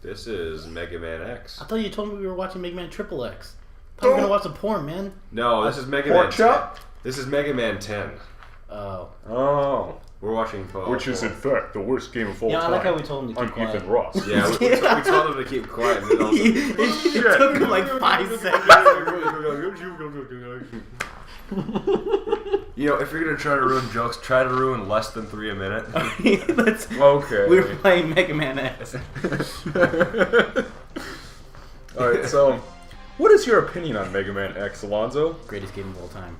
This is Megaman X. I thought you told me we were watching Megaman Triple X. I thought we were gonna watch some porn, man. No, this is Megaman Pork 10. chop? This is Megaman 10. Oh. We're watching Paul. Which is, in fact, the worst game of all Yeah, time. I like how we told him to keep quiet. Ethan Ross. Yeah, we told him to keep quiet. And also, it took him like 5 seconds. You know, if you're gonna try to ruin jokes, try to ruin less than 3 a minute. Okay. We were playing Mega Man X. Alright, so, what is your opinion on Mega Man X, Alonzo? Greatest game of all time.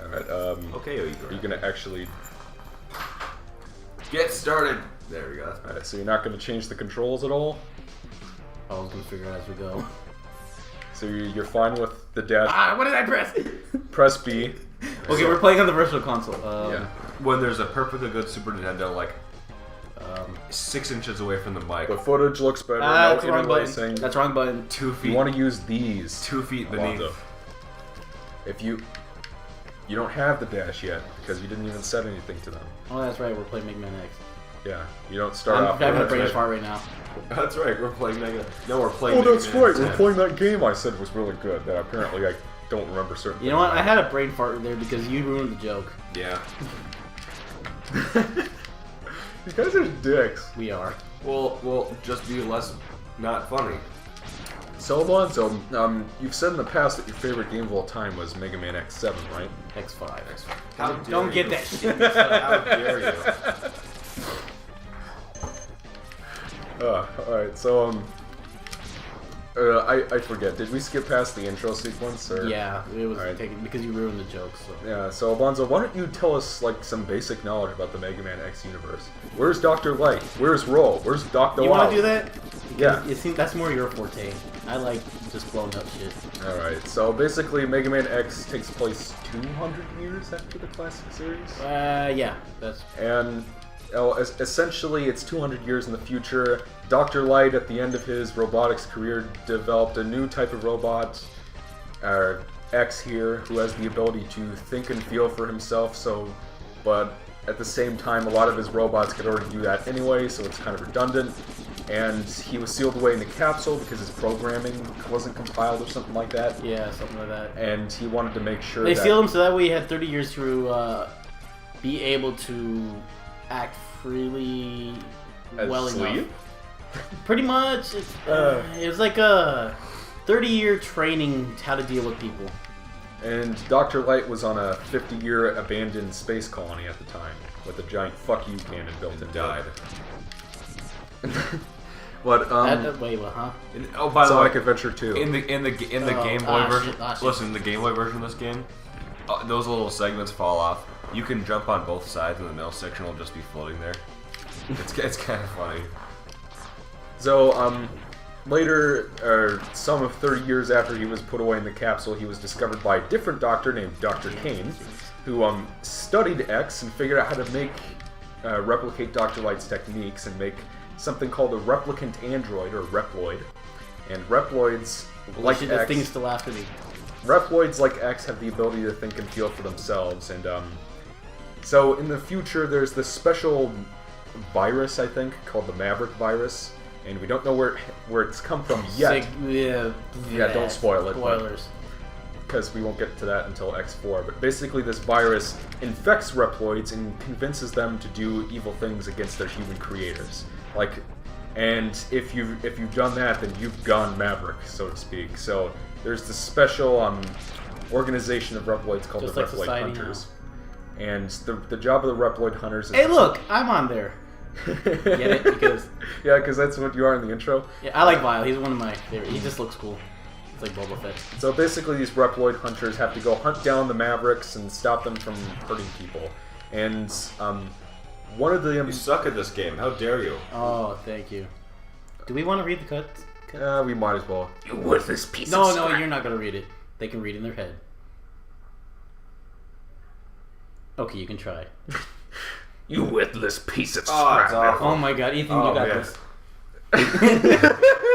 Alright, Okay, are you gonna actually... get started. There we go. Alright, so you're not gonna change the controls at all? I was gonna figure it out as we go. So you're fine with the dash... Ah, what did I press? Press B. Okay, we're playing on the virtual console. Yeah. When there's a perfectly good Super Nintendo, like 6 inches away from the mic, The footage looks better, that's no the wrong button. interlacing. That's wrong button. 2 feet. You want to use these. 2 feet beneath. Alonzo. If you don't have the dash yet because you didn't even set anything to them. Oh, that's right. We're playing Mega Man X. Yeah, you don't start I'm off. having a with brain that. fart right now. That's right. We're playing Mega. No, we're playing. Oh, that's Megaman right. 10. We're playing that game I said was really good. That apparently I don't remember certain. You know what? I had a brain fart there because you ruined the joke. Yeah. You guys are dicks. We are. Well, just be less not funny. So Alonzo, you've said in the past that your favorite game of all time was Mega Man X7, right? X5. How dare Don't get you. that shit. How dare you? Alright, so I forget. Did we skip past the intro sequence? Or? Yeah, it was Alright. taken because you ruined the joke. So. Yeah, so Alonzo, why don't you tell us like some basic knowledge about the Mega Man X universe? Where's Dr. Light? Where's Roll? Where's Dr. You want to do that? Yeah. Because it seems that's more your forte. I like just blowing up shit. Alright, so basically Mega Man X takes place 200 years after the classic series? Yeah, that's. And essentially it's 200 years in the future. Dr. Light, at the end of his robotics career, developed a new type of robot, X here, who has the ability to think and feel for himself, but at the same time a lot of his robots could already do that anyway, so it's kind of redundant. And he was sealed away in the capsule because his programming wasn't compiled or something like that. Yeah, something like that. And he wanted to make sure They that... sealed him so that way he had 30 years to be able to act freely well enough. Pretty much, it was like a 30-year training how to deal with people. And Dr. Light was on a 50-year abandoned space colony at the time, with a giant fuck you cannon built in. Died. But Wait, what? Huh? Oh, by the way, Sonic Adventure 2. in the Game Boy ah, version, shit. listen, the Game Boy version of this game, those little segments fall off. You can jump on both sides, and the middle section will just be floating there. It's kind of funny. So, later, some of 30 years after he was put away in the capsule, he was discovered by a different doctor named Dr. Kane, who studied X and figured out how to replicate Dr. Light's techniques and make something called a replicant android, or Reploid. And Reploids, like The X, thing's still after me. Reploids like X have the ability to think and feel for themselves, and so in the future there's this special virus, I think, called the Maverick virus, and we don't know where it's come from yet. Yeah, Don't spoil it. Spoilers. Because we won't get to that until X4, but basically this virus infects Reploids and convinces them to do evil things against their human creators. And if you've done that, then you've gone Maverick, so to speak. So there's this special organization of Reploids called Just the like Reploid society Hunters. And the job of the Reploid Hunters is... Hey, look, I'm on there. Get it? Because yeah, because that's what you are in the intro. yeah, I like Vile. He's one of my favorite. He just looks cool. It's like Boba Fett. So basically these Reploid Hunters have to go hunt down the Mavericks and stop them from hurting people. And one of them... You suck at this game. How dare you? Oh, thank you. Do we want to read the cut? we might as well. You worthless piece of No, scrap. you're not gonna read it. They can read in their head. Okay, you can try. You worthless piece of Oh, it's scrap. awful. Oh my god, Ethan, Oh, you got man. this.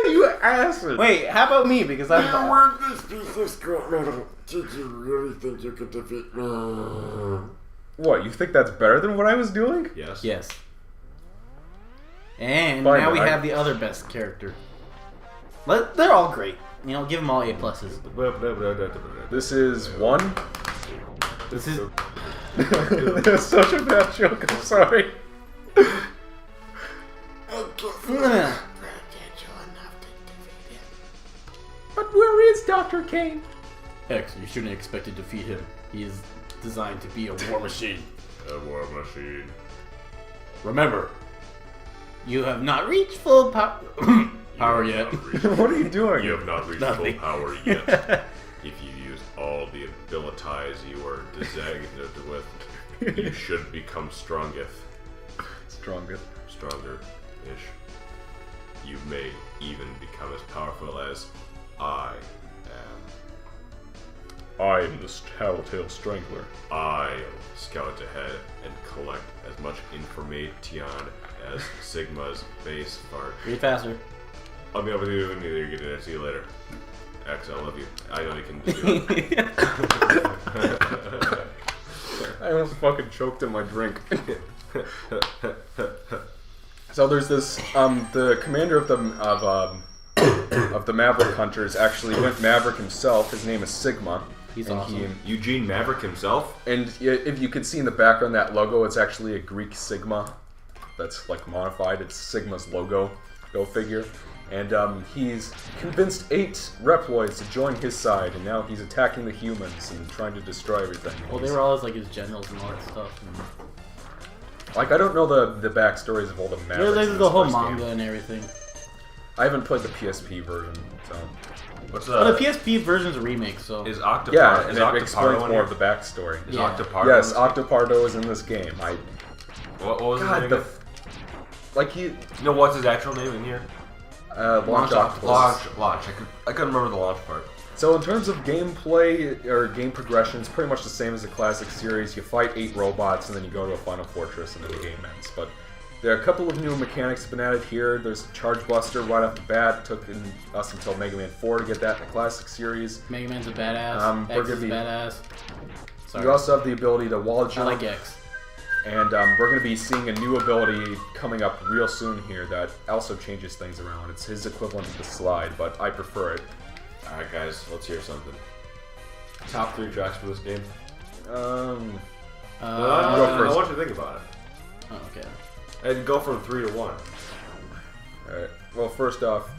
You asshole! Wait, how about me? Because I'm. You worthless piece of scrap metal. Did you really think you could defeat me? What, you think that's better than what I was doing? Yes. Yes. And Fine, now we I- have the other best character. They're all great. You know, give them all A pluses. This is 1. This is. That's such a bad joke. I'm sorry. But where is Dr. Kane? X, you shouldn't expect to defeat him. He is designed to be a war machine. A war machine. Remember, you have not reached full power yet. What are you doing? You have not reached full power yet. If you use all the abilities you are designated with, you should become strongest. Stronger-ish. You may even become as powerful as I am. I am the Tattletale Strangler. I'll scout ahead and collect as much information as Sigma's base fart. Read faster. I'll be able to do neither. Get it. See you later. X, I love you. I know you can do it. I almost fucking choked in my drink. So there's this, the commander of the Maverick Hunters actually went Maverick himself. His name is Sigma. He's awesome. Eugene Maverick himself? And if you can see in the background that logo, it's actually a Greek Sigma that's like modified. It's Sigma's logo, go figure. And he's convinced 8 Reploids to join his side, and now he's attacking the humans and trying to destroy everything. Well, they were always like his generals and all that stuff. Like, I don't know the backstories of all the Mavericks. There's the whole manga and everything. I haven't played the PSP version, so... What's the PSP version's a remake, so... Is Octopardo? Yeah, and is it explains more of the backstory. Is Yeah. Octopardo? Yes, Octopardo is in this game. What was his name? God, like he... You know what's his actual name in here? Launch Octopus. Launch. I couldn't remember the launch part. So in terms of gameplay, or game progression, it's pretty much the same as the classic series. You fight 8 robots, and then you go to a final fortress, and then the game ends. But there are a couple of new mechanics have been added here. There's Charge Buster right off the bat. It took us until Mega Man 4 to get that in the classic series. Mega Man's a badass. X is a badass. Sorry. You also have the ability to wall jump. I like X. And we're going to be seeing a new ability coming up real soon here that also changes things around. It's his equivalent of the slide, but I prefer it. Alright guys, let's hear something. Top 3 tracks for this game? Go first. I want you to think about it. Oh, okay. And go from 3 to 1. Alright, well first off,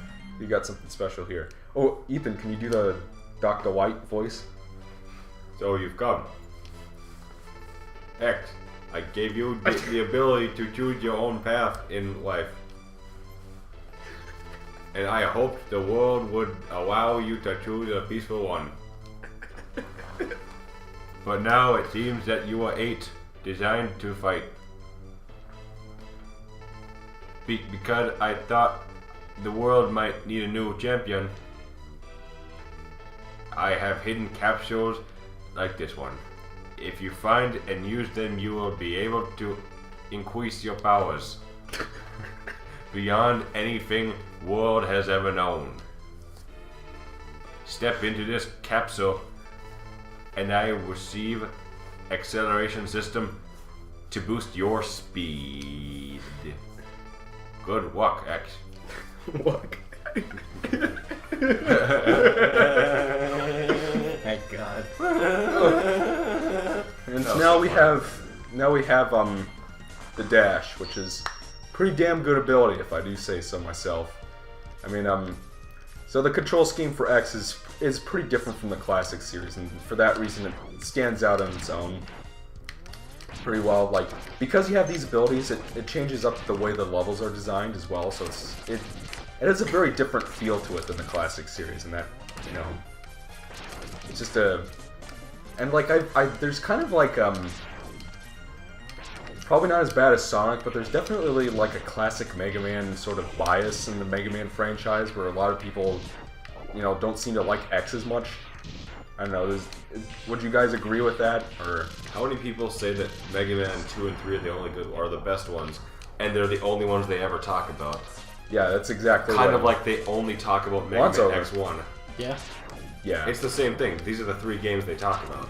you got something special here. Oh, Ethan, can you do the Dr. White voice? So you've come. X, I gave you the ability to choose your own path in life. And I hoped the world would allow you to choose a peaceful one. But now it seems that you are 8, designed to fight. Because I thought the world might need a new champion, I have hidden capsules like this one. If you find and use them, you will be able to increase your powers beyond anything world has ever known. Step into this capsule and I will receive acceleration system to boost your speed. Good luck, X. What? Thank God. And now we have the dash, which is pretty damn good ability if I do say so myself. I mean so the control scheme for X is pretty different from the classic series, and for that reason it stands out on its own pretty well. Like, because you have these abilities, it changes up the way the levels are designed as well, so it has a very different feel to it than the classic series, and that, you know, it's just and like there's kind of like probably not as bad as Sonic, but there's definitely like a classic Mega Man sort of bias in the Mega Man franchise where a lot of people, you know, don't seem to like X as much. I don't know, would you guys agree with that? Or how many people say that Mega Man 2 and 3 are the only good, or the best ones, and they're the only ones they ever talk about? Yeah, that's exactly kind of like they only talk about Mega Man X1. Yeah. Yeah. It's the same thing. These are the 3 games they talk about.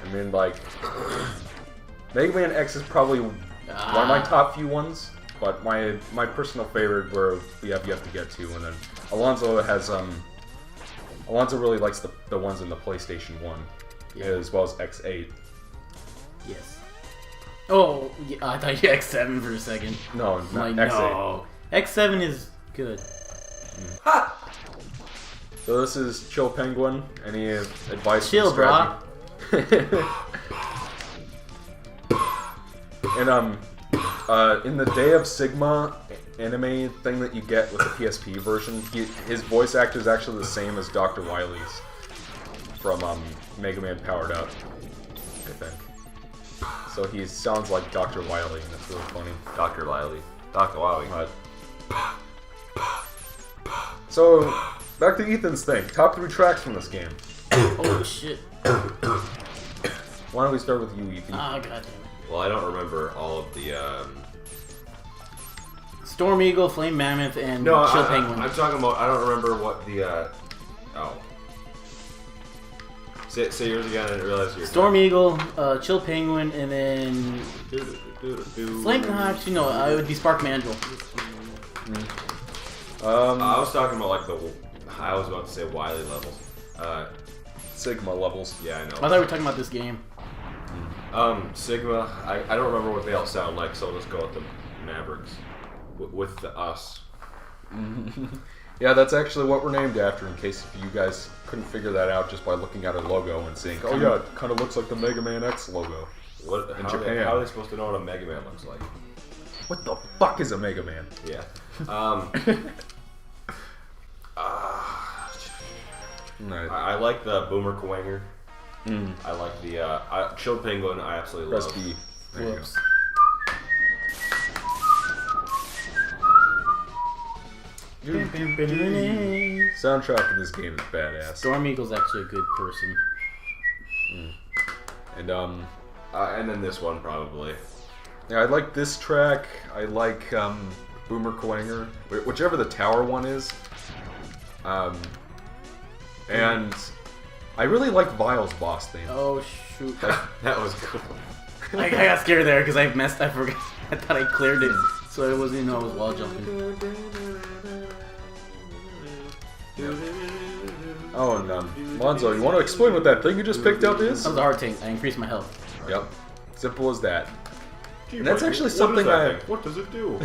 I mean, like, Mega Man X is probably one of my top few ones. but my personal favorite where we have yet to get to, and then Alonzo has Alonzo really likes the ones in the PlayStation 1, as well as X8. Yes. Oh, yeah, I thought you X7 for a second. No, not like, X8. no. X7 is good. Ha! So this is Chill Penguin. Any advice? Chill, brah. And in the Day of Sigma anime thing that you get with the PSP version, his voice actor is actually the same as Dr. Wily's from Megaman Powered Up, I think. So he sounds like Dr. Wily, and it's really funny. Dr. Wily. Dr. Wily. So, back to Ethan's thing. Top 3 tracks from this game. Oh shit. Why don't we start with you, Ethan? Oh goddamn. Well, I don't remember all of the. Storm Eagle, Flame Mammoth, and No, Chill Penguin. I'm talking about. I don't remember what the. Oh. Say yours again. I didn't realize yours. Storm Eagle, Chill Penguin, and then Flame. Actually, no, it would be Spark Mandrill. I was talking about like the. I was about to say Wily levels. Sigma levels. Yeah, I know. I thought we were talking about this game. Sigma. I don't remember what they all sound like, so let's go with the Mavericks. With the us. Yeah, that's actually what we're named after, in case you guys couldn't figure that out just by looking at our logo and seeing, oh yeah, it kind of looks like the Megaman X logo. In Japan. How are they supposed to know what a Mega Man looks like? What the fuck is a Mega Man? Yeah. I like the Boomer Kawanger. I like the Chill Penguin. I absolutely Press love. B. There you go. Soundtrack in this game is badass. Storm Eagle's actually a good person. And And then this one probably. yeah, I like this track. I like Boomer Kawanger, whichever the tower one is. And I really like Vile's boss theme. Oh shoot! That was cool. I got scared there because I forgot. I thought I cleared it, so I wasn't even know I was wall jumping. Oh, and Alonzo, you want to explain what that thing you just picked up is? That was a hard tank. I increased my health. Yep. Simple as that. And that's What- actually what something is that I... thing? What does it do?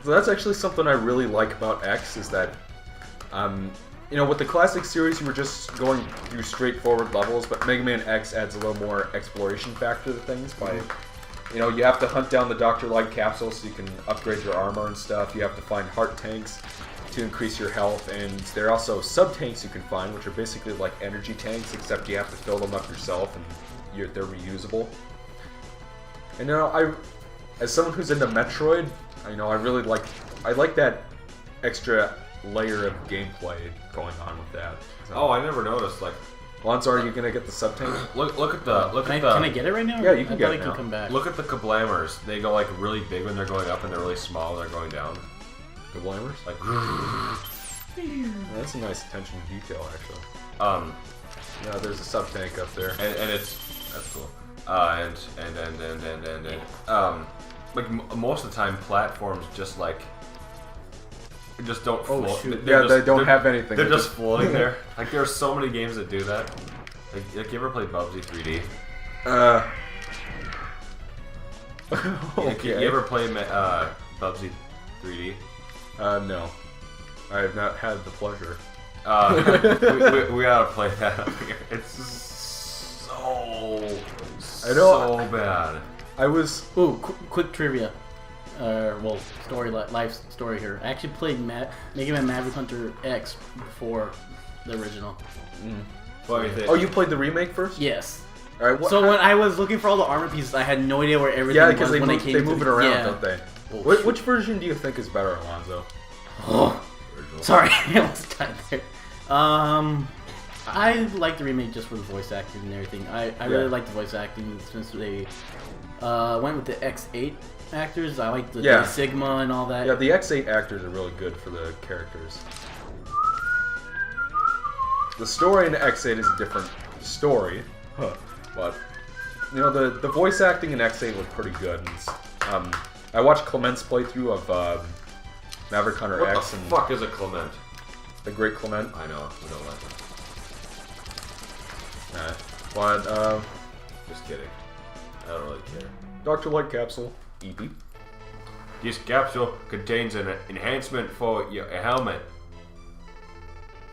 So that's actually something I really like about X, is that, you know, with the classic series, you were just going through straightforward levels, but Mega Man X adds a little more exploration factor to things by, you know, you have to hunt down the Dr. Light capsule so you can upgrade your armor and stuff. You have to find heart tanks to increase your health, and there are also sub-tanks you can find, which are basically like energy tanks, except you have to fill them up yourself, and they're reusable. And, you know, as someone who's into Metroid, you know, I like that extra layer of gameplay going on with that. So, Oh, I never noticed. Like, Alonzo, are you gonna get the sub-tank? look at the Can I get it right now? Yeah, you can I get thought it I now. can come back. Look at the kablammers. They go like really big when they're going up, and they're really small when they're going down. The blimers? Like, That's a nice attention to detail, actually. Yeah, there's a sub-tank up there. and that's cool. Like most of the time, platforms just don't float. shoot. They don't have anything. They're just floating there. Like there are so many games that do that. Like you ever played Bubsy 3D? Okay. You ever play Bubsy 3D? No. I have not had the pleasure. We gotta play that up here. It's so bad. I was... Ooh, quick trivia. Well, life story here. I actually played Mega Man Maverick Hunter X before the original. What do you think? Oh, you played the remake first? Yes. All right. So when I was looking for all the armor pieces, I had no idea where everything Yeah, was because when I came they to move the- it around, yeah. don't they? Oh, Which version do you think is better, Alonzo? Oh, sorry, I almost died there. I like the remake just for the voice acting and everything. I really like the voice acting since they went with the X8 actors. I like the Sigma and all that. Yeah, the X8 actors are really good for the characters. The story in X8 is a different story, but you know the voice acting in X8 was pretty good. And, I watched Clement's playthrough of Maverick Hunter What X the and fuck is a Clement? the Great Clement. I know, we don't like it. But Just kidding. I don't really care. Dr. Light Capsule, EP. This capsule contains an enhancement for your helmet,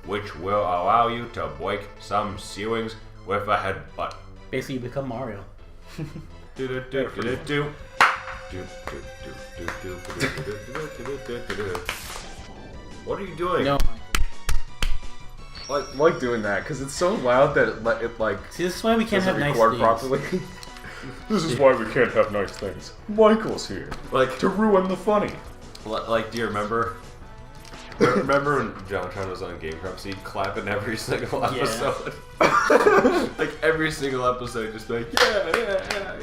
which will allow you to break some ceilings with a headbutt. Basically, you become Mario. What are you doing? No. I like doing that because it's so loud that it like See, this is why we can't have doesn't nice record things. properly. This is why we can't have nice things. Michael's here, Like, to ruin the funny. like, do you remember? Remember when John Tron was on Game Grumps? He'd clap in every single episode. Like every single episode, just like yeah.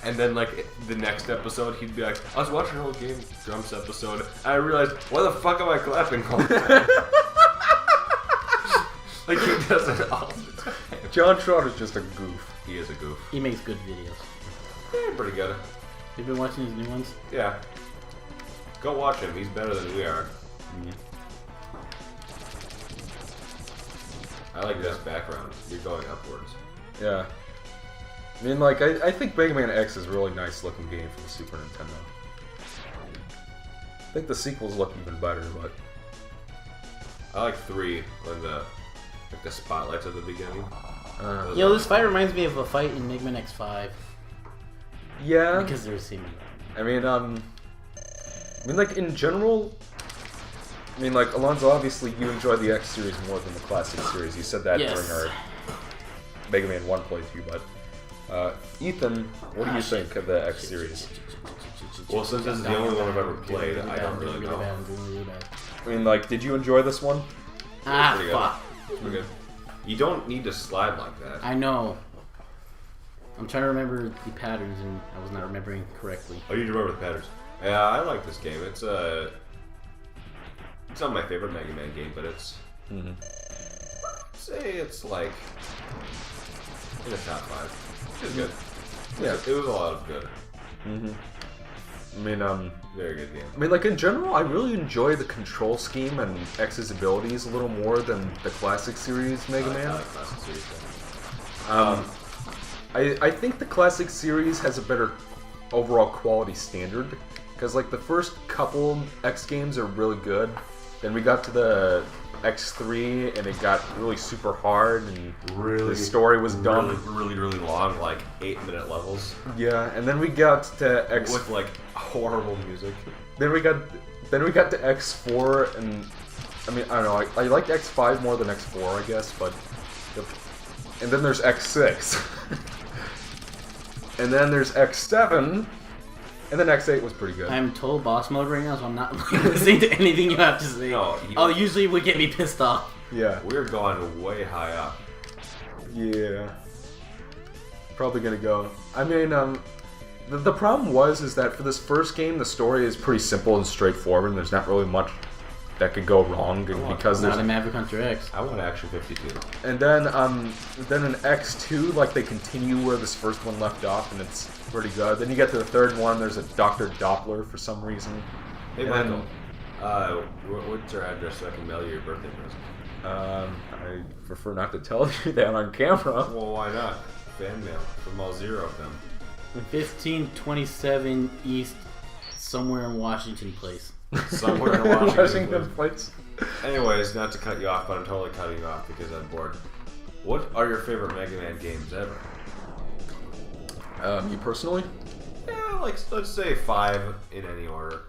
And then like the next episode, he'd be like, I was watching an old Game Grumps episode, and I realized, why the fuck am I clapping all the time? Like he does it all the time. John Trott is just a goof. He is a goof. He makes good videos. Yeah, pretty good. You've been watching his new ones? Yeah. Go watch him. He's better than we are. I like this background. You're going upwards. Yeah. I mean, like, I think Megaman X is a really nice looking game for the Super Nintendo. I think the sequels look even better, but I like 3 when the spotlights at the beginning. Yo, this fight reminds me of a fight in Megaman X5. yeah. Because they're similar. I mean, like in general, I mean, like Alonzo, obviously you enjoy the X series more than the classic series. You said that Yes. during our Mega Man 1 playthrough, but Ethan, what do you think of the X series? Well, since this is the only one I've ever played, I don't really know. I mean, like, did you enjoy this one? Ah, Pretty good. fuck. Pretty good. You don't need to slide like that. I know. I'm trying to remember the patterns, and I was not remembering correctly. Oh, you remember the patterns? Yeah, I like this game. It's not my favorite Mega Man game, but it's I'd say it's like in the top 5. It's good. Yeah. It was a lot of good. I mean, Very good game. I mean, like in general, I really enjoy the control scheme and X's abilities a little more than the classic series Mega Man. I like classic series. I think the classic series has a better overall quality standard because like the first couple X games are really good. Then we got to the X3 and it got really super hard and the story was dumb. Really long, like 8-minute levels Yeah, and then we got to X with like horrible music. Then we got to X4 and I mean I don't know I liked X5 more than X4 I guess, but and then there's X6 and then there's X7 and then X8 was pretty good. I'm told boss mode right now, so I'm not listening to anything you have to say. No, usually would get me pissed off. Yeah. We're going way high up. Yeah. Probably gonna go. I mean, the problem is that for this first game, the story is pretty simple and straightforward, and there's not really much that could go wrong because Not there's. in Maverick Hunter X. I want Action 52. And then in X2, like they continue where this first one left off, and it's pretty good. Then you get to the third one. There's a Dr. Doppler for some reason. Hey, And Michael. What's your address so I can mail you your birthday present? I prefer not to tell you that on camera. Well, why not? Fan mail from all 0 of them. 1527 East, somewhere in Washington Place. Somewhere in Washington. Place. Anyways, not to cut you off, but I'm totally cutting you off because I'm bored. What are your favorite Mega Man games ever? Me personally? Yeah, like let's say 5 in any order.